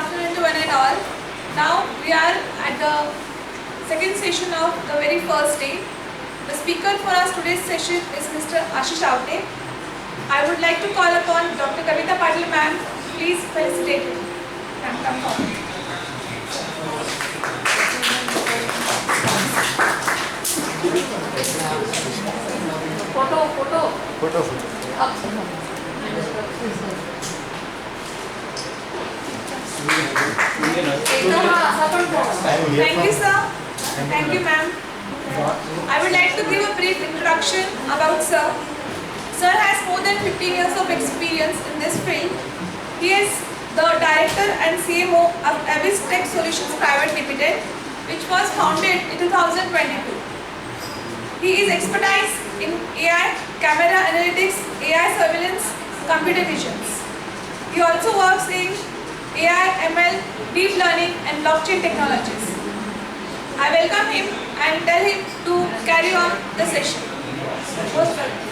afternoon to one and all. Now we are at the second session of the very first day. The speaker for us today's session is Mr. Ashish Awate. I would like to call upon Dr. Kavita Patil ma'am. Please felicitate him. Ma'am, come forward. Photo. Up. Thank you, sir. Thank you, ma'am. I would like to give a brief introduction about sir. Sir has more than 15 years of experience in this field. He is the director and CMO of AICTE Solutions Private Limited, which was founded in 2022. He is expertise in AI, camera analytics, AI surveillance, computer visions. He also works in AI, ML, deep learning and blockchain technologies. I welcome him and tell him to carry on the session. Most welcome.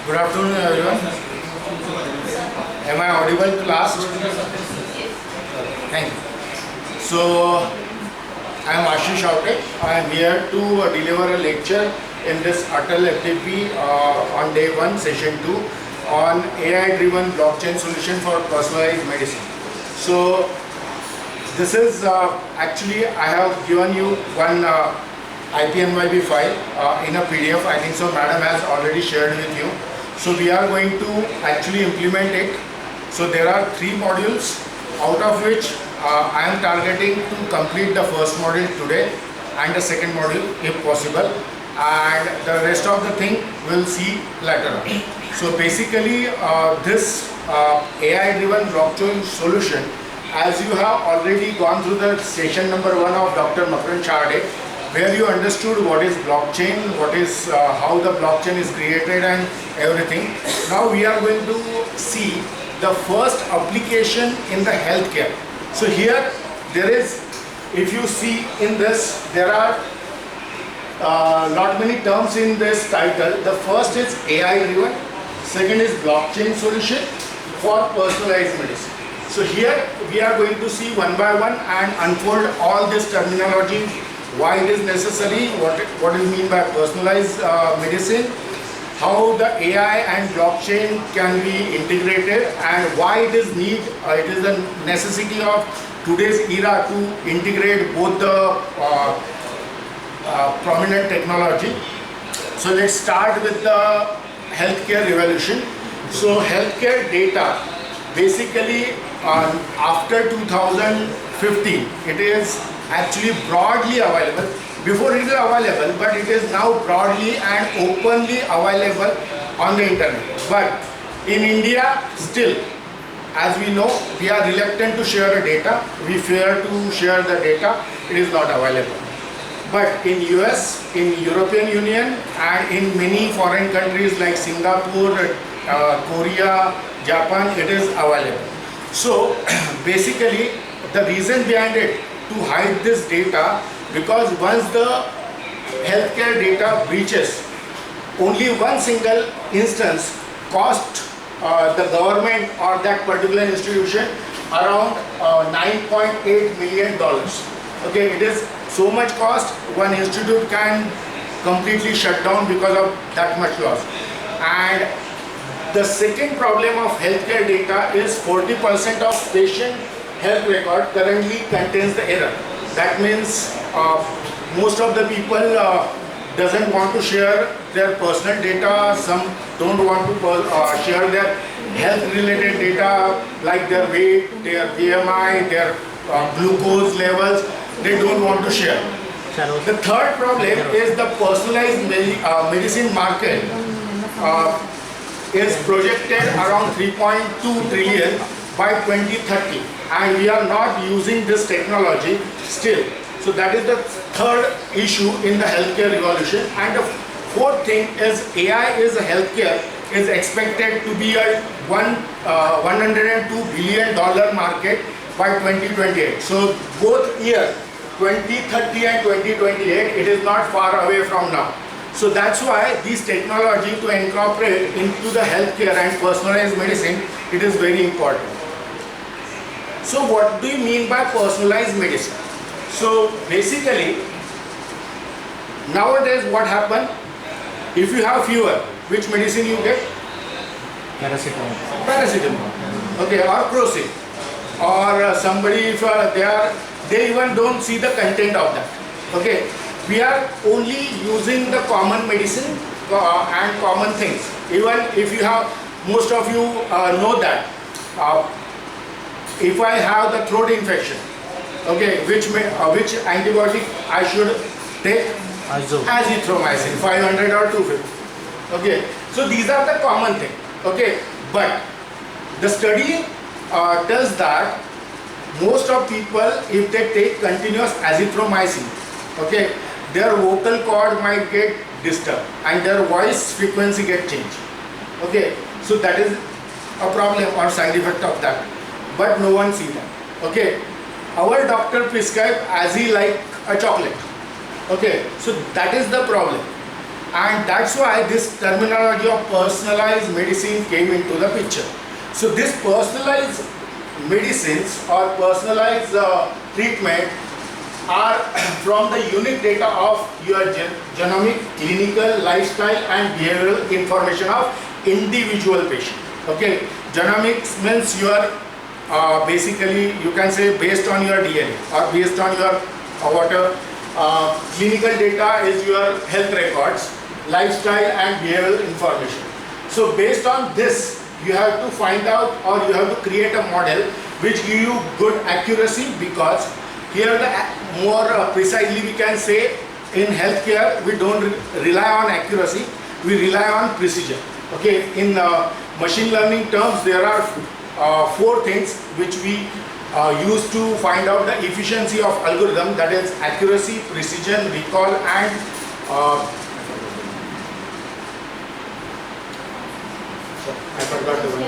Good afternoon, everyone. Am I audible to last? Thank you. So, I am Ashish Awate. I am here to deliver a lecture in this ATAL FDP on day 1, session 2 on AI-driven blockchain solution for personalized medicine. So, this is actually I have given you one IPNYB file in a PDF. I think so madam has already shared with you. So we are going to actually implement it. So there are 3 modules, out of which I am targeting to complete the first module today and the second module if possible, and the rest of the thing we'll see later on. So basically this AI driven blockchain solution, as you have already gone through the session number 1 of Dr. Makran Chade, where you understood what is blockchain, what is how the blockchain is created and everything. Now we are going to see the first application in the healthcare. So here there is, if you see in this, there are not many terms in this title. The first is AI driven, second is blockchain solution for personalized medicine. So here we are going to see one by one and unfold all this terminology, why it is necessary, what is mean by personalized medicine, how the AI and blockchain can be integrated, and why it is a necessity of today's era to integrate both the prominent technology. So let's start with the healthcare revolution. So healthcare data, basically after 2015, it is actually broadly available. Before it is available, but it is now broadly and openly available on the internet. But in India, still, as we know, we are reluctant to share the data. We fear to share the data. It is not available. But in US, in European Union, and in many foreign countries like Singapore, Korea, Japan, it is available. So basically, the reason behind it to hide this data, because once the healthcare data breaches, only one single instance cost the government or that particular institution around $9.8 million. Okay, it is so much cost, one institute can completely shut down because of that much loss. And the second problem of healthcare data is 40% of patient health record currently contains the error. That means most of the people doesn't want to share their personal data, some don't want to share their health related data like their weight, their BMI, their glucose levels, they don't want to share. The third problem is the personalized medicine market is projected around 3.2 trillion by 2030, and we are not using this technology still. So that is the third issue in the healthcare revolution. And the fourth thing is AI is a healthcare is expected to be a $102 billion market by 2028. So both years 2030 and 2028, it is not far away from now. So that's why this technology to incorporate into the healthcare and personalized medicine, it is very important. So what do you mean by personalized medicine? So basically, nowadays what happens, if you have fever, which medicine you get? Paracetamol. Okay, or Prozac. Or somebody, if they even don't see the content of that. Okay, we are only using the common medicine and common things. Even if you have, most of you know that if I have the throat infection, okay, which antibiotic I should take? Azithromycin, 500 or 250. Okay, so these are the common things. Okay, but the study tells that most of people, if they take continuous azithromycin, okay, their vocal cord might get disturbed and their voice frequency get changed. Okay, so that is a problem or side effect of that, but no one sees that. Okay, our doctor prescribe Azi like a chocolate. Okay, so that is the problem, and that's why this terminology of personalized medicine came into the picture. So this personalized medicines or personalized treatment are from the unique data of your genomic, clinical, lifestyle and behavioral information of individual patient. Okay, genomics means your basically you can say based on your DNA or based on your whatever. Clinical data is your health records, lifestyle and behavioral information. So based on this, you have to find out or you have to create a model which give you good accuracy, because here the more precisely we can say in healthcare we don't rely on accuracy, we rely on precision. Okay, in machine learning terms there are four things which we use to find out the efficiency of algorithm, that is accuracy, precision, recall and I forgot the one. No.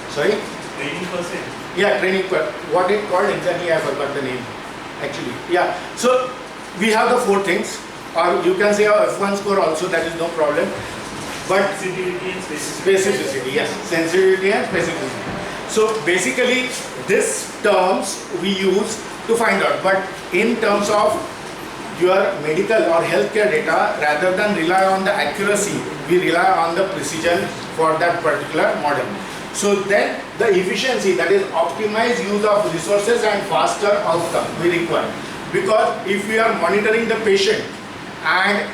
Sorry? Training percent. Yeah, training per. What it called exactly? I forgot the name. Actually, yeah. So we have the four things, or you can say our F1 score also. That is no problem. But sensitivity and specificity. Yes, sensitivity and specificity. So basically, this terms we use to find out. But in terms of your medical or healthcare data, rather than rely on the accuracy, we rely on the precision for that particular model. So then the efficiency, that is optimized use of resources and faster outcome we require. Because if we are monitoring the patient and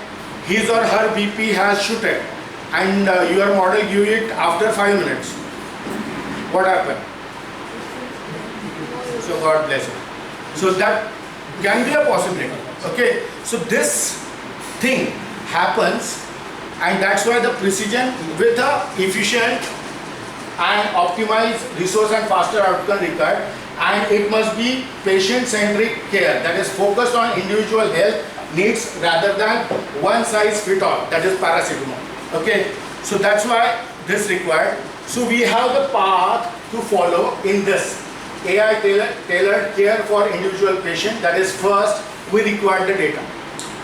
his or her BP has shooted and your model give it after 5 minutes, what happened? So God bless you. So that can be a possibility. Okay, so this thing happens, and that's why the precision with the efficient and optimized resource and faster outcome required, and it must be patient-centric care, that is focused on individual health needs rather than one size fit all, that is paracetamol. Okay, so that's why this required. So we have the path to follow in this AI tailored care for individual patient. That is, first we require the data.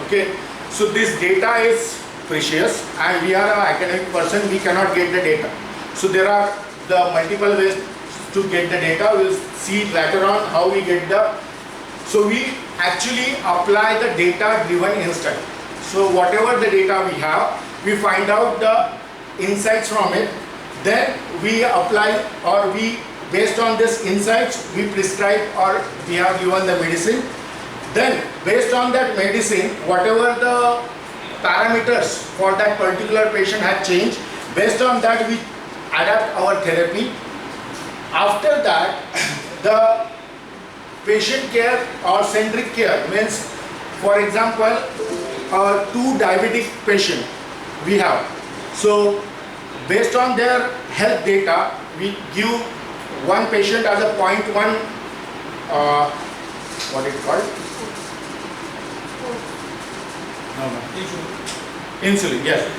Okay, so this data is precious and we are an academic person, we cannot get the data. So there are the multiple ways to get the data. We'll see later on how we get the. So we actually apply the data driven instead. So whatever the data we have, we find out the insights from it. Then we apply, or we, based on this insights, we prescribe or we have given the medicine. Then based on that medicine, whatever the parameters for that particular patient have changed, based on that we adapt our therapy. After that, the patient care or centric care means, for example, two diabetic patient we have. So based on their health data, we give one patient as a 0.1 what is it called? Insulin, yes.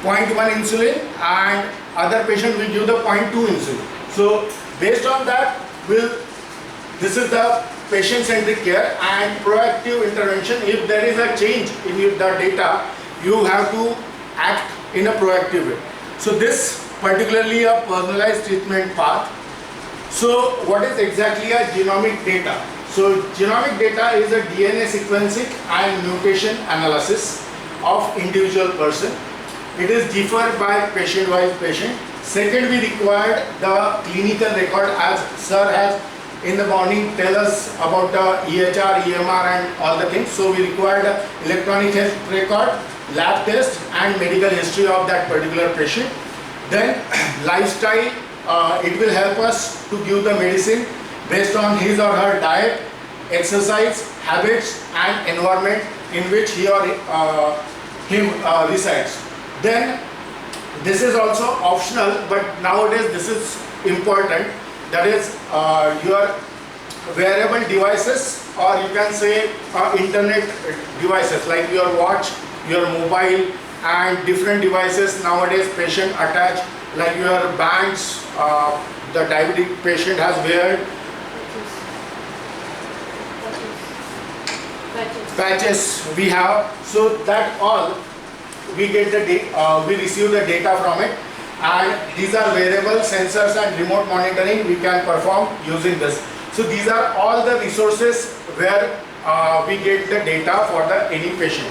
0.1 insulin, and other patient will give the 0.2 insulin. So based on that, this is the patient-centric care and proactive intervention. If there is a change in the data, you have to act in a proactive way. So this particularly a personalized treatment path. So what is exactly a genomic data? So genomic data is a DNA sequencing and mutation analysis of individual person. It is differed by patient-wise patient. Second, we required the clinical record, as sir has in the morning tell us about the EHR, EMR and all the things. So we required electronic health record, lab test and medical history of that particular patient. Then lifestyle, it will help us to give the medicine based on his or her diet, exercise, habits and environment in which he or him resides. Then this is also optional, but nowadays this is important. That is your wearable devices, or you can say internet devices like your watch, your mobile and different devices nowadays patient attach, like your bands, the diabetic patient has wear patches we have. So that all we get the we receive the data from it, and these are wearable sensors and remote monitoring we can perform using this. So these are all the resources where we get the data for the any patient.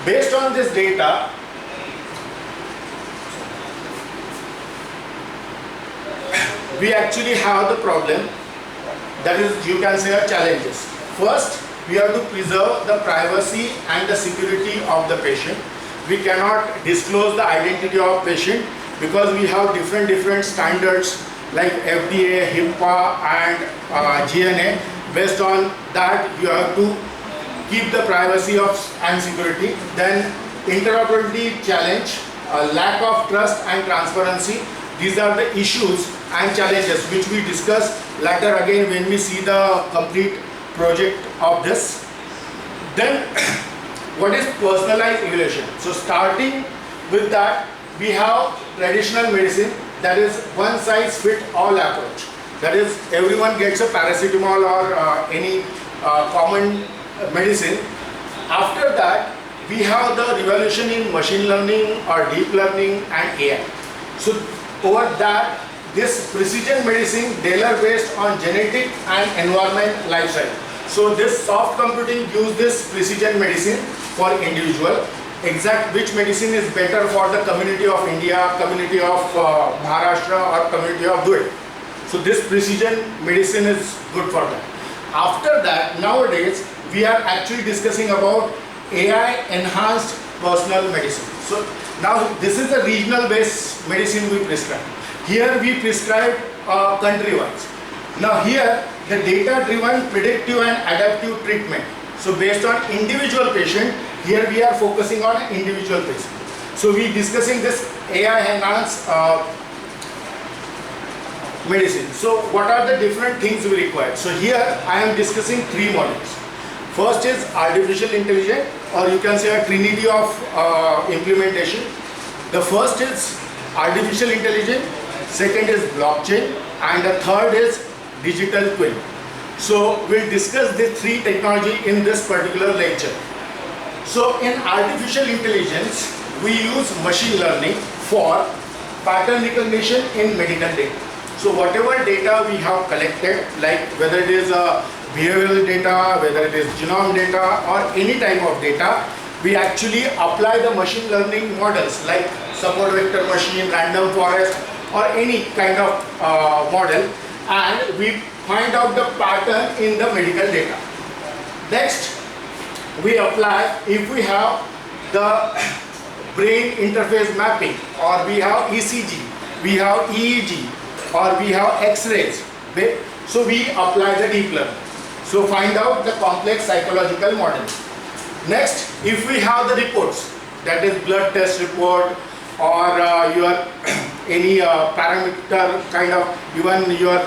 Based on this data, we actually have the problem, that is, you can say, challenges. First, we have to preserve the privacy and the security of the patient. We cannot disclose the identity of patient because we have different standards like FDA, HIPAA and GNA. Based on that, you have to keep the privacy of and security. Then interoperability challenge, lack of trust and transparency. These are the issues and challenges which we discuss later again when we see the complete project of this. Then what is personalized evaluation? So starting with that, we have traditional medicine, that is one size fit all approach. That is, everyone gets a paracetamol or any common medicine. After that, we have the revolution in machine learning or deep learning and AI. So over that, this precision medicine tailor based on genetic and environment lifestyle. So this soft computing use this precision medicine for individual, exact which medicine is better for the community of India, community of Maharashtra or community of Dhule. So this precision medicine is good for that. After that, nowadays we are actually discussing about AI enhanced personal medicine. So now this is the regional based medicine we prescribe. Here we prescribe country wise. Now here the data driven predictive and adaptive treatment. So based on individual patient, here we are focusing on individual patient. So we discussing this AI enhanced medicine. So what are the different things we require? So here I am discussing three modules. First is artificial intelligence, or you can say a trinity of implementation. The first is artificial intelligence, second is blockchain, and the third is digital twin. So we'll discuss these three technology in this particular lecture. So in artificial intelligence, we use machine learning for pattern recognition in medical data. So whatever data we have collected, like whether it is behavioral data, whether it is genome data or any type of data, we actually apply the machine learning models like support vector machine, random forest, or any kind of model, and we find out the pattern in the medical data. Next, we apply if we have the brain interface mapping, or we have ECG, we have EEG, or we have X-rays. So we apply the deep learning. So find out the complex psychological model. Next, if we have the reports, that is blood test report, or your any parameter kind of, even your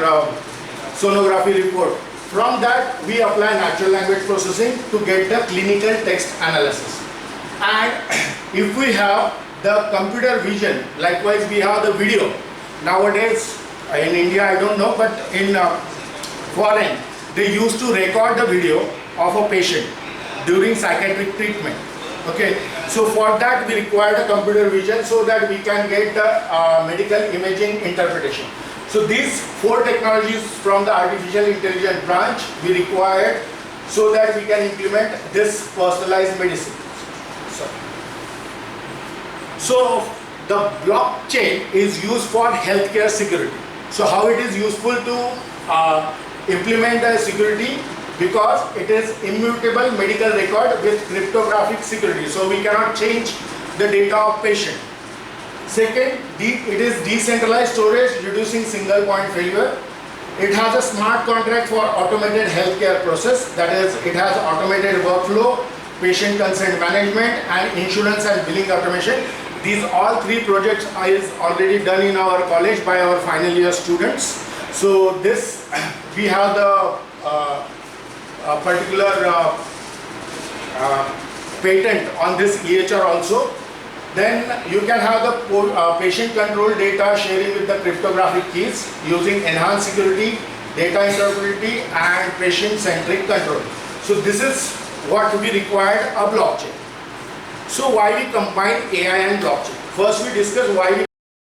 sonography report. From that we apply natural language processing to get the clinical text analysis. And if we have the computer vision, likewise we have the video. Nowadays in India I don't know, but in foreign they used to record the video of a patient during psychiatric treatment. Okay, so for that we require the computer vision so that we can get the medical imaging interpretation. So these 4 technologies from the artificial intelligence branch we required so that we can implement this personalized medicine. So the blockchain is used for healthcare security. So how it is useful to implement the security? Because it is immutable medical record with cryptographic security. So we cannot change the data of patient. Second, it is decentralized storage, reducing single point failure. It has a smart contract for automated healthcare process. That is, it has automated workflow, patient consent management, and insurance and billing automation. These all 3 projects is already done in our college by our final year students. So this, we have the particular patent on this EHR also. Then you can have the patient control data sharing with the cryptographic keys using enhanced security, data interoperability, and patient-centric control. So this is what we required a blockchain. So why we combine AI and blockchain? First we discuss why we